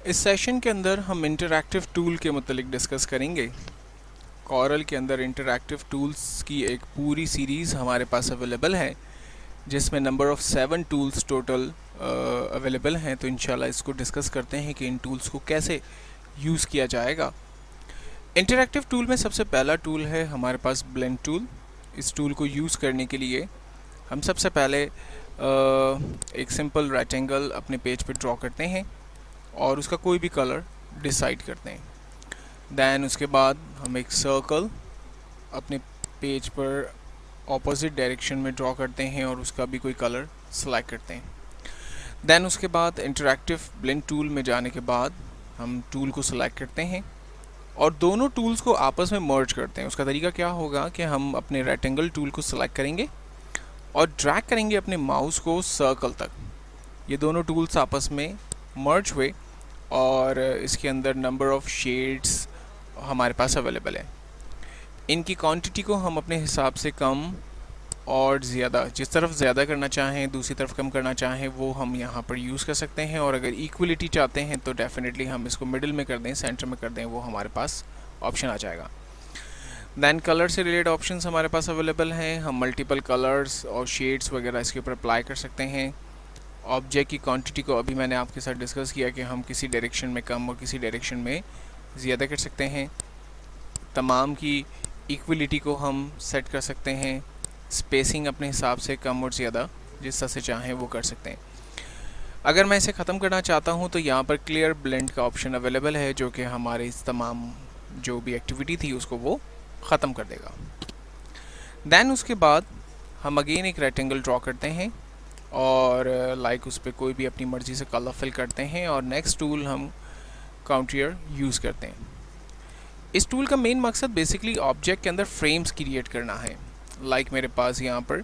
इस सेशन के अंदर हम इंटरैक्टिव टूल के मुतालिक डिस्कस करेंगे। कॉरल के अंदर इंटरैक्टिव टूल्स की एक पूरी सीरीज़ हमारे पास अवेलेबल है, जिसमें number of 7 tools total available हैं। तो इंशाल्लाह इसको डिस्कस करते हैं कि इन टूल्स को कैसे यूज़ किया जाएगा। इंटरैक्टिव टूल में सबसे पहला टूल है हमारे पास ब्लेंड टूल। इस टूल को यूज़ करने के लिए हम सबसे पहले एक सिंपल रेक्टेंगल अपने पेज पे ड्रॉ करते हैं और उसका कोई भी कलर डिसाइड करते हैं। दैन उसके बाद हम एक सर्कल अपने पेज पर ऑपोजिट डायरेक्शन में ड्रॉ करते हैं और उसका भी कोई कलर सेलेक्ट करते हैं। दैन उसके बाद इंटरैक्टिव ब्लेंड टूल में जाने के बाद हम टूल को सिलेक्ट करते हैं और दोनों टूल्स को आपस में मर्ज करते हैं। उसका तरीका क्या होगा कि हम अपने रेक्टेंगल टूल को सिलेक्ट करेंगे और ड्रैग करेंगे अपने माउस को सर्कल तक। ये दोनों टूल्स आपस में मर्ज हुए और इसके अंदर नंबर ऑफ़ शेड्स हमारे पास अवेलेबल है। इनकी क्वांटिटी को हम अपने हिसाब से कम और ज़्यादा, जिस तरफ ज़्यादा करना चाहें दूसरी तरफ कम करना चाहें, वो हम यहाँ पर यूज़ कर सकते हैं। और अगर इक्वलिटी चाहते हैं तो डेफिनेटली हम इसको मिडिल में कर दें, सेंटर में कर दें, वो हमारे पास ऑप्शन आ जाएगा। दैन कलर से रिलेटेड ऑप्शंस हमारे पास अवेलेबल हैं। हम मल्टीपल कलर्स और शेड्स वगैरह इसके ऊपर अप्लाई कर सकते हैं। ऑब्जेक्ट की क्वांटिटी को अभी मैंने आपके साथ डिस्कस किया कि हम किसी डायरेक्शन में कम और किसी डायरेक्शन में ज़्यादा कर सकते हैं। तमाम की इक्वलिटी को हम सेट कर सकते हैं। स्पेसिंग अपने हिसाब से कम और ज़्यादा जिस तरह से चाहें वो कर सकते हैं। अगर मैं इसे ख़त्म करना चाहता हूँ तो यहाँ पर क्लियर ब्लेंड का ऑप्शन अवेलेबल है, जो कि हमारे इस तमाम जो भी एक्टिविटी थी उसको वो ख़त्म कर देगा। दैन उसके बाद हम अगेन एक रेक्टेंगल ड्रॉ करते हैं और लाइक उस पर कोई भी अपनी मर्ज़ी से कलर फिल करते हैं और नेक्स्ट टूल हम काउंटर यूज़ करते हैं। इस टूल का मेन मकसद बेसिकली ऑब्जेक्ट के अंदर फ्रेम्स क्रिएट करना है। लाइक मेरे पास यहाँ पर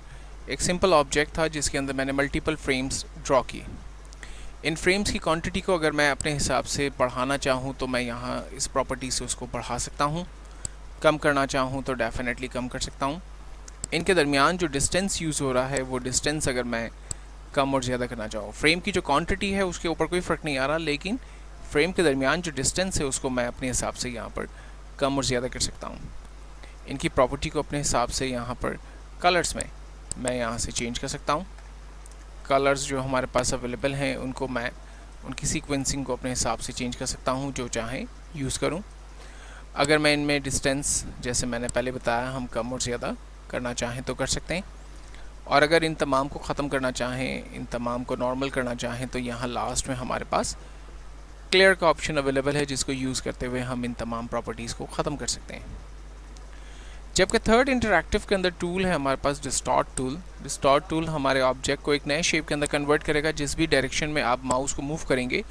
एक सिंपल ऑब्जेक्ट था जिसके अंदर मैंने मल्टीपल फ्रेम्स ड्रॉ किए। इन फ्रेम्स की क्वांटिटी को अगर मैं अपने हिसाब से बढ़ाना चाहूँ तो मैं यहाँ इस प्रॉपर्टी से उसको बढ़ा सकता हूँ। कम करना चाहूँ तो डेफिनेटली कम कर सकता हूँ। इनके दरमियान जो डिस्टेंस यूज़ हो रहा है वो डिस्टेंस अगर मैं कम और ज़्यादा करना चाहूँ, फ्रेम की जो क्वांटिटी है उसके ऊपर कोई फ़र्क नहीं आ रहा, लेकिन फ्रेम के दरमियान जो डिस्टेंस है उसको मैं अपने हिसाब से यहाँ पर कम और ज़्यादा कर सकता हूँ। इनकी प्रॉपर्टी को अपने हिसाब से यहाँ पर कलर्स में मैं यहाँ से चेंज कर सकता हूँ। कलर्स जो हमारे पास अवेलेबल हैं उनको मैं उनकी सीक्वेंसिंग को अपने हिसाब से चेंज कर सकता हूँ, जो चाहें यूज़ करूँ। अगर मैं इनमें डिस्टेंस जैसे मैंने पहले बताया हम कम और ज़्यादा करना चाहें तो कर सकते हैं। और अगर इन तमाम को ख़त्म करना चाहें, इन तमाम को नॉर्मल करना चाहें, तो यहाँ लास्ट में हमारे पास क्लियर का ऑप्शन अवेलेबल है, जिसको यूज़ करते हुए हम इन तमाम प्रॉपर्टीज़ को ख़त्म कर सकते हैं। जबकि थर्ड इंटरैक्टिव के अंदर टूल है हमारे पास डिस्टॉर्ट टूल। डिस्टॉर्ट टूल हमारे ऑब्जेक्ट को एक नए शेप के अंदर कन्वर्ट करेगा। जिस भी डायरेक्शन में आप माउस को मूव करेंगे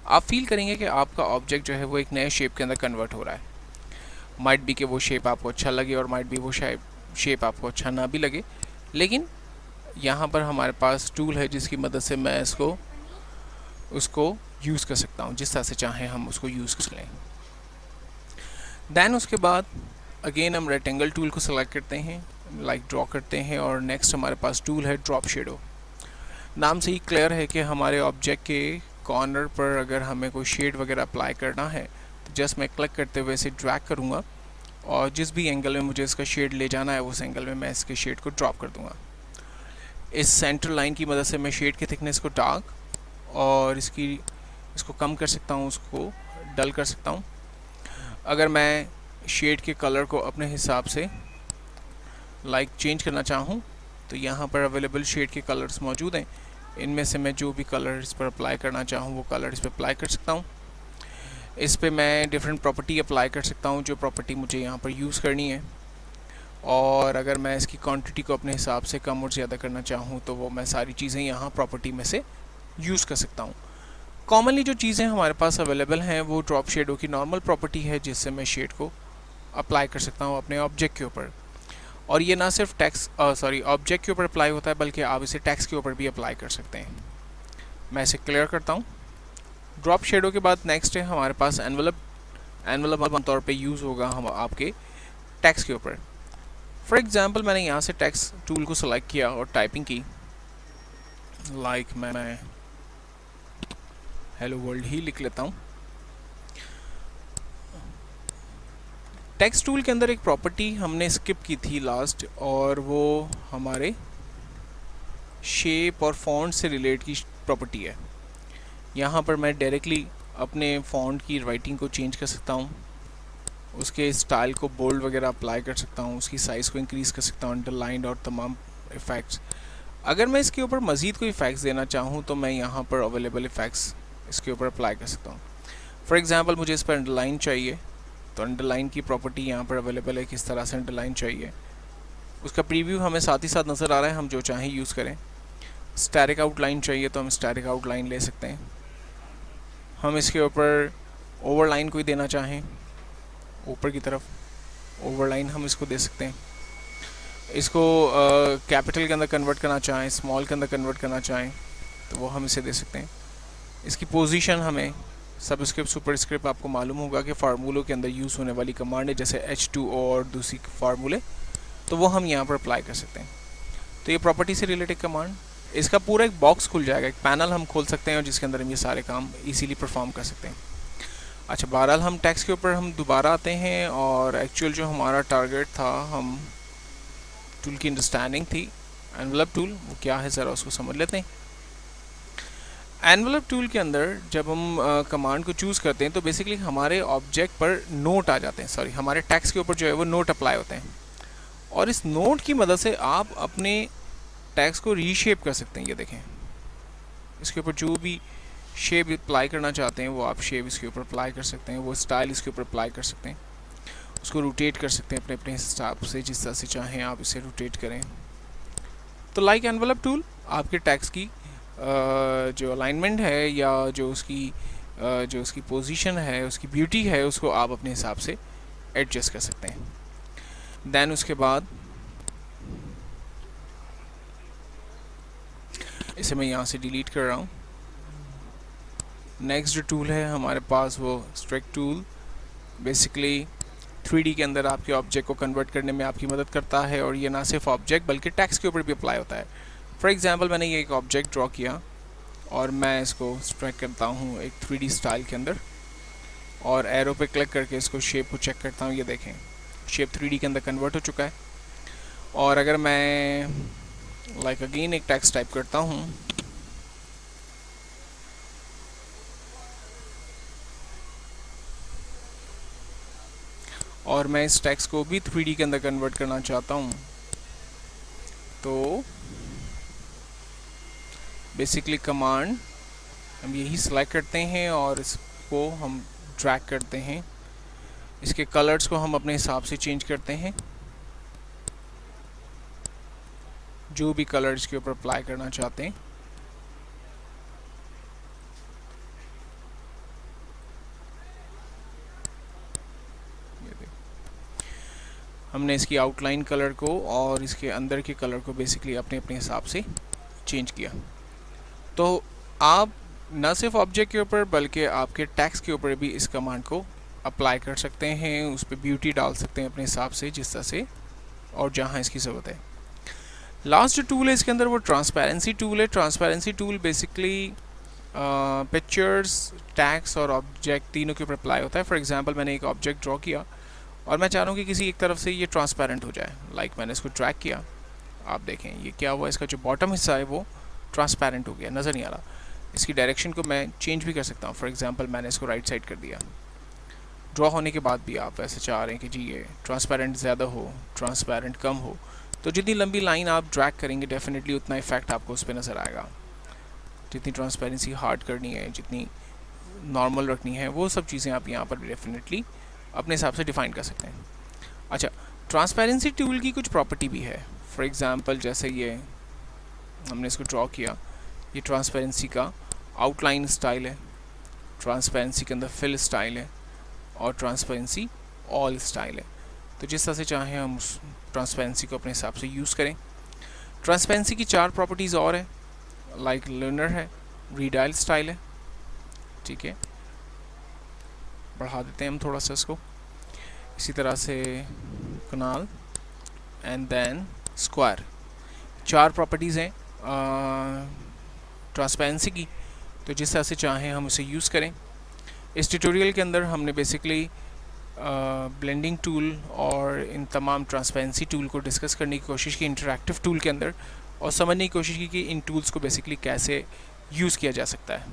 आप फील करेंगे कि आपका ऑब्जेक्ट जो है वो एक नए शेप के अंदर कन्वर्ट हो रहा है। माइट बी कि वो शेप आपको अच्छा लगे और माइट बी वो शेप आपको अच्छा ना भी लगे, लेकिन यहाँ पर हमारे पास टूल है जिसकी मदद से मैं उसको यूज़ कर सकता हूँ, जिस तरह से चाहें हम उसको यूज़ कर लें। दैन उसके बाद अगेन हम रेक्टेंगल टूल को सेलेक्ट करते हैं, लाइक ड्रॉ करते हैं और नेक्स्ट हमारे पास टूल है ड्रॉप शेडो। नाम से ही क्लियर है कि हमारे ऑब्जेक्ट के कॉर्नर पर अगर हमें कोई शेड वगैरह अप्लाई करना है तो जस्ट मैं क्लिक करते हुए इसे ड्रैग करूँगा और जिस भी एंगल में मुझे इसका शेड ले जाना है उस एंगल में मैं इसके शेड को ड्रॉप कर दूँगा। इस सेंटर लाइन की मदद से मैं शेड की थिकनेस को डार्क और इसको कम कर सकता हूँ, उसको डल कर सकता हूँ। अगर मैं शेड के कलर को अपने हिसाब से लाइक चेंज करना चाहूँ तो यहाँ पर अवेलेबल शेड के कलर्स मौजूद हैं। इनमें से मैं जो भी कलर इस पर अप्लाई करना चाहूँ वो कलर इस पर अप्लाई कर सकता हूँ। इस पे मैं डिफरेंट प्रॉपर्टी अप्लाई कर सकता हूँ, जो प्रॉपर्टी मुझे यहाँ पर यूज़ करनी है। और अगर मैं इसकी क्वांटिटी को अपने हिसाब से कम और ज़्यादा करना चाहूँ तो वो मैं सारी चीज़ें यहाँ प्रॉपर्टी में से यूज़ कर सकता हूँ। कॉमनली जो चीज़ें हमारे पास अवेलेबल हैं वो ड्रॉप शेडो की नॉर्मल प्रॉपर्टी है, जिससे मैं शेड को अप्लाई कर सकता हूँ अपने ऑब्जेक्ट के ऊपर। और ये ना सिर्फ ऑब्जेक्ट के ऊपर अप्लाई होता है, बल्कि आप इसे टेक्स्ट के ऊपर भी अप्लाई कर सकते हैं। मैं इसे क्लियर करता हूँ। ड्रॉप शेडो के बाद नेक्स्ट है हमारे पास एनवलप आमतौर पे यूज़ होगा हम आपके टेक्स्ट के ऊपर। फॉर एग्जांपल मैंने यहाँ से टेक्स्ट टूल को सेलेक्ट किया और टाइपिंग की, लाइक मैं हेलो वर्ल्ड ही लिख लेता हूँ। टेक्स्ट टूल के अंदर एक प्रॉपर्टी हमने स्किप की थी लास्ट, और वो हमारे शेप और फॉन्ट से रिलेट की प्रॉपर्टी है। यहाँ पर मैं डायरेक्टली अपने फॉन्ट की राइटिंग को चेंज कर सकता हूँ, उसके स्टाइल को बोल्ड वगैरह अप्लाई कर सकता हूँ, उसकी साइज़ को इंक्रीज़ कर सकता हूँ, अंडरलाइंड और तमाम इफ़ेक्ट्स। अगर मैं इसके ऊपर मज़ीद कोई इफ़ेक्ट्स देना चाहूँ तो मैं यहाँ पर अवेलेबल इफ़ेक्ट्स इसके ऊपर अप्लाई कर सकता हूँ। फॉर एग्ज़ाम्पल मुझे इस पर अंडरलाइन चाहिए, तो अंडरलाइन की प्रॉपर्टी यहाँ पर अवेलेबल है, किस तरह से अंडरलाइन चाहिए। उसका प्रीव्यू हमें साथ ही साथ नज़र आ रहा है, हम जो चाहें यूज़ करें। स्टैटिक आउटलाइन चाहिए तो हम स्टैटिक आउटलाइन ले सकते हैं। हम इसके ऊपर ओवरलाइन कोई देना चाहें, ऊपर की तरफ ओवरलाइन हम इसको दे सकते हैं। इसको कैपिटल के अंदर कन्वर्ट करना चाहें, स्मॉल के अंदर कन्वर्ट करना चाहें तो वो हम इसे दे सकते हैं। इसकी पोजीशन हमें सबस्क्रिप्ट सुपरस्क्रिप्ट आपको मालूम होगा कि फार्मूलों के अंदर यूज़ होने वाली कमांड है, जैसे H2O और दूसरी फार्मूले, तो वो हम यहाँ पर अप्लाई कर सकते हैं। तो ये प्रॉपर्टी से रिलेटेड कमांड, इसका पूरा एक बॉक्स खुल जाएगा, एक पैनल हम खोल सकते हैं और जिसके अंदर हम ये सारे काम इजीली परफॉर्म कर सकते हैं। अच्छा, बहरहाल हम टेक्स्ट के ऊपर हम दोबारा आते हैं, और एक्चुअल जो हमारा टारगेट था, हम टूल की अंडरस्टैंडिंग थी एनवेलप टूल, वो क्या है ज़रा उसको समझ लेते हैं। एनवेलप टूल के अंदर जब हम कमांड को चूज़ करते हैं तो बेसिकली हमारे ऑब्जेक्ट पर नोट आ जाते हैं, सॉरी हमारे टेक्स्ट के ऊपर जो है वो नोट अप्लाई होते हैं, और इस नोट की मदद से आप अपने टेक्स्ट को रीशेप कर सकते हैं। ये देखें, इसके ऊपर जो भी शेप अप्लाई करना चाहते हैं वो आप शेप इसके ऊपर अप्लाई कर सकते हैं, वो स्टाइल इसके ऊपर अप्लाई कर सकते हैं, उसको रोटेट कर सकते हैं अपने अपने हिसाब से, जिस तरह से चाहें आप इसे रोटेट करें। तो लाइक एनवेलप टूल आपके टेक्स्ट की जो अलाइनमेंट है या जो उसकी पोजीशन है, उसकी ब्यूटी है, उसको आप अपने हिसाब से एडजस्ट कर सकते हैं। देन उसके बाद इसे मैं यहाँ से डिलीट कर रहा हूँ। नेक्स्ट जो टूल है हमारे पास वो स्ट्रेक टूल, बेसिकली 3D के अंदर आपके ऑब्जेक्ट को कन्वर्ट करने में आपकी मदद करता है, और ये ना सिर्फ ऑब्जेक्ट बल्कि टेक्स्ट के ऊपर भी अप्लाई होता है। फॉर एग्जांपल मैंने ये एक ऑब्जेक्ट ड्रॉ किया और मैं इसको स्ट्रेक करता हूँ एक 3D स्टाइल के अंदर, और एरो पे क्लिक करके इसको शेप को चेक करता हूँ। ये देखें, शेप 3D के अंदर कन्वर्ट हो चुका है। और अगर मैं लाइक अगेन एक टेक्स्ट टाइप करता हूँ, और मैं इस टेक्स्ट को भी 3D के अंदर कन्वर्ट करना चाहता हूँ, तो बेसिकली कमांड हम यही सिलेक्ट करते हैं और इसको हम ड्रैग करते हैं। इसके कलर्स को हम अपने हिसाब से चेंज करते हैं, जो भी कलर इसके ऊपर अप्लाई करना चाहते हैं। हमने इसकी आउटलाइन कलर को और इसके अंदर के कलर को बेसिकली अपने अपने हिसाब से चेंज किया। तो आप न सिर्फ ऑब्जेक्ट के ऊपर बल्कि आपके टेक्स्ट के ऊपर भी इस कमांड को अप्लाई कर सकते हैं, उस पर ब्यूटी डाल सकते हैं अपने हिसाब से, जिस तरह से और जहाँ इसकी ज़रूरत है। लास्ट जो टूल है इसके अंदर वो ट्रांसपेरेंसी टूल है। Transparency tool basically pictures, tax और ऑब्जेक्ट तीनों के ऊपर अप्लाई होता है। फॉर एग्जांपल मैंने एक ऑब्जेक्ट ड्रॉ किया और मैं चाह रहा हूँ कि किसी एक तरफ से ये ट्रांसपेरेंट हो जाए। लाइक मैंने इसको ट्रैक किया, आप देखें ये क्या हुआ, इसका जो बॉटम हिस्सा है वो ट्रांसपेरेंट हो गया, नज़र नहीं आ रहा। इसकी डायरेक्शन को मैं चेंज भी कर सकता हूँ। फॉर एग्जांपल मैंने इसको राइट साइड कर दिया। ड्रॉ होने के बाद भी आप ऐसे चाह रहे हैं कि जी ये ट्रांसपेरेंट ज़्यादा हो, ट्रांसपेरेंट कम हो, तो जितनी लंबी लाइन आप ड्रैग करेंगे डेफिनेटली उतना इफेक्ट आपको उस पर नज़र आएगा। जितनी ट्रांसपेरेंसी हार्ड करनी है, जितनी नॉर्मल रखनी है, वो सब चीज़ें आप यहाँ पर डेफिनेटली अपने हिसाब से डिफ़ाइन कर सकते हैं। अच्छा, ट्रांसपेरेंसी टूल की कुछ प्रॉपर्टी भी है। फॉर एग्जांपल जैसे ये हमने इसको ड्रॉ किया, ये ट्रांसपेरेंसी का आउटलाइन स्टाइल है, ट्रांसपेरेंसी के अंदर फिल स्टाइल है, और ट्रांसपेरेंसी ऑल स्टाइल है। तो जिस तरह से चाहें हम उस ट्रांसपेरेंसी को अपने हिसाब से यूज़ करें। ट्रांसपेरेंसी की 4 प्रॉपर्टीज़ और है, लाइक लिनियर है, रीडायल स्टाइल है, ठीक है, बढ़ा देते हैं हम थोड़ा सा इसको, इसी तरह से कनाल एंड देन स्क्वायर। 4 प्रॉपर्टीज़ हैं ट्रांसपेरेंसी की, तो जिस तरह से चाहें हम उसे यूज़ करें। इस ट्यूटोरियल के अंदर हमने बेसिकली ब्लेंडिंग टूल और इन तमाम ट्रांसपेरेंसी टूल को डिस्कस करने की कोशिश की इंटरैक्टिव टूल के अंदर, और समझने की कोशिश की कि इन टूल्स को बेसिकली कैसे यूज़ किया जा सकता है।